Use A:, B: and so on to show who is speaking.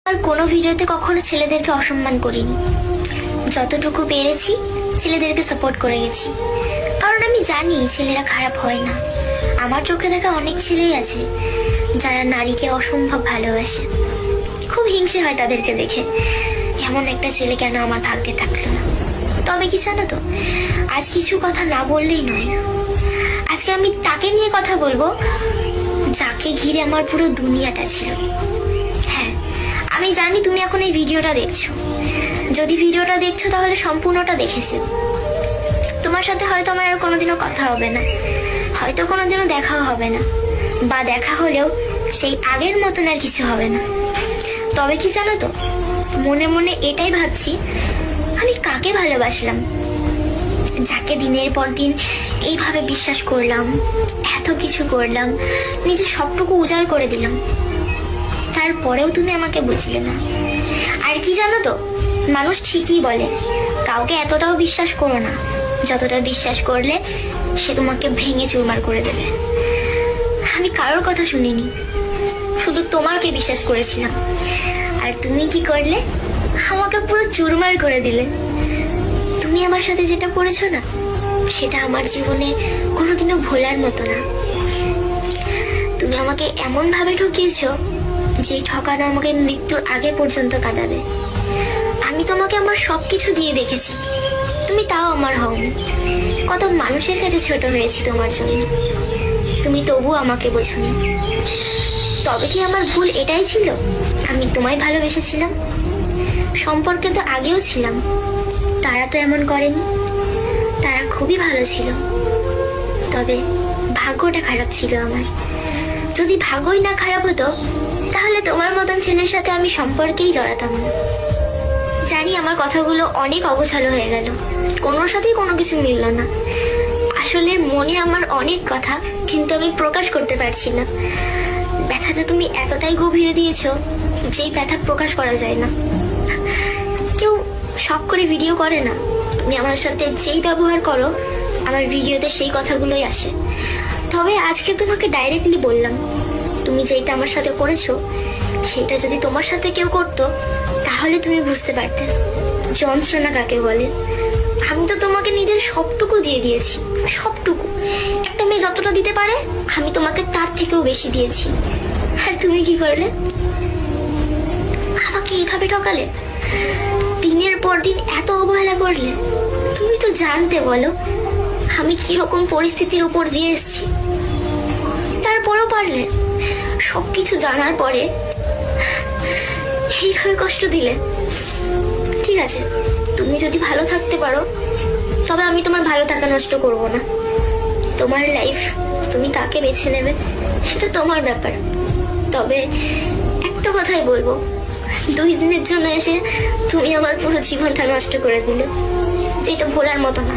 A: আর কোনো ভিডিওতে কখনো ছেলেদেরকে অসম্মান করিনি। যতটুকু পেরেছি ছেলেদেরকে সাপোর্ট করে গেছি, কারণ আমি জানি ছেলেরা খারাপ হয় না। আমার চোখে দেখা অনেক ছেলেই আছে যারা নারীকে অসম্ভব ভালোবাসে। খুব হিংসে হয় তাদেরকে দেখে, এমন একটা ছেলে কেন আমার ভাগ্যে থাকলো না। তবে কি জানো তো, আজ কিছু কথা না বললেই নয়। আজকে আমি তাকে নিয়ে কথা বলবো যাকে ঘিরে আমার পুরো দুনিয়াটা ছিল। হ্যাঁ, আমি জানি তুমি এখন এই ভিডিওটা দেখছো। যদি ভিডিওটা দেখছো তাহলে সম্পূর্ণটা দেখেছো। তোমার সাথে হয়তো আমার আর কোনোদিনও কথা হবে না, হয়তো কোনোদিনও দেখাও হবে না, বা দেখা হলেও সেই আগের মতন আর কিছু হবে না। তবে কি জানো তো, মনে মনে এটাই ভাবছি, আমি কাকে ভালোবাসলাম, যাকে দিনের পর দিন এইভাবে বিশ্বাস করলাম, এত কিছু করলাম, নিজের সবটুকু উজাড় করে দিলাম, তারপরেও তুমি আমাকে বুঝলে না। আর কি জানো তো, মানুষ ঠিকই বলে কাউকে এতটাও বিশ্বাস করো না যতটা বিশ্বাস করলে সে তোমাকে ভেঙে চুরমার করে দেবে। আমি কারোর কথা শুনিনি, শুধু তোমাকে বিশ্বাস করেছিলাম। আর তুমি কি করলে, আমাকে পুরো চুরমার করে দিলে। তুমি আমার সাথে যেটা করেছো না, সেটা আমার জীবনে কোনোদিনও ভোলার মতো না। তুমি আমাকে এমন ভাবে ঠকিয়েছো যে ঠকানো আমাকে মৃত্যুর আগে পর্যন্ত কাঁদাবে। আমি তোমাকে আমার সবকিছু দিয়ে দেখেছি, তুমি তাও আমার হওনি। কত মানুষের কাছে ছোট হয়েছি তোমার জন্য, তুমি তবুও আমাকে বোঝোনি। তবে কি আমার ভুল এটাই ছিল, আমি তোমায় ভালোবেসেছিলাম? সম্পর্কে তো আগেও ছিলাম, তারা তো এমন করেনি, তারা খুবই ভালো ছিল। তবে ভাগ্যটা খারাপ ছিল আমার। যদি ভাগ্যই না খারাপ হতো তাহলে তোমার মতন ছেলের সাথে আমি সম্পর্কেই জড়াতাম না। জানি আমার কথাগুলো অনেক অগোছালো হয়ে গেল, কোনোর সাথেই কোনো কিছু মিলল না। আসলে মনে আমার অনেক কথা, কিন্তু আমি প্রকাশ করতে পারছি না। ব্যথাটা তুমি এতটাই গভীরে দিয়েছো যেই ব্যথা প্রকাশ করা যায় না। কেউ শখ করে ভিডিও করে না, তুমি আমার সাথে যেই ব্যবহার করো আমার ভিডিওতে সেই কথাগুলোই আসে। তবে আজকে তোমাকে ডাইরেক্টলি বললাম, তুমি যেটা আমার সাথে করেছো সেটা যদি তোমার সাথে কেউ করতো তাহলে তুমি বুঝতে পারতে যন্ত্রণা কাকে বলে। আমি তো তোমাকে নিজের সবটুকু দিয়ে দিয়েছি, সবটুকু। একটা মেয়ে যতটা দিতে পারে আমি তোমাকে তার থেকেও বেশি দিয়েছি। আর তুমি কি করলে, আমাকে এইভাবে ঠকালে, দিনের পর দিন এত অবহেলা করলে। তুমি তো জানতে বলো আমি কিরকম পরিস্থিতির উপর দিয়ে এসেছি, তারপরেও পারলে সবকিছু জানার পরে এইভাবে কষ্ট দিলে। ঠিক আছে, তুমি যদি ভালো থাকতে পারো তবে আমি তোমার ভালো থাকা নষ্ট করব না। তোমার লাইফ, তুমি কাকে বেছে নেবে সেটা তোমার ব্যাপার। তবে একটা কথাই বলবো, 2 দিনের জন্য এসে তুমি আমার পুরো জীবনটা নষ্ট করে দিলে, যেটা ভোলার মতো না।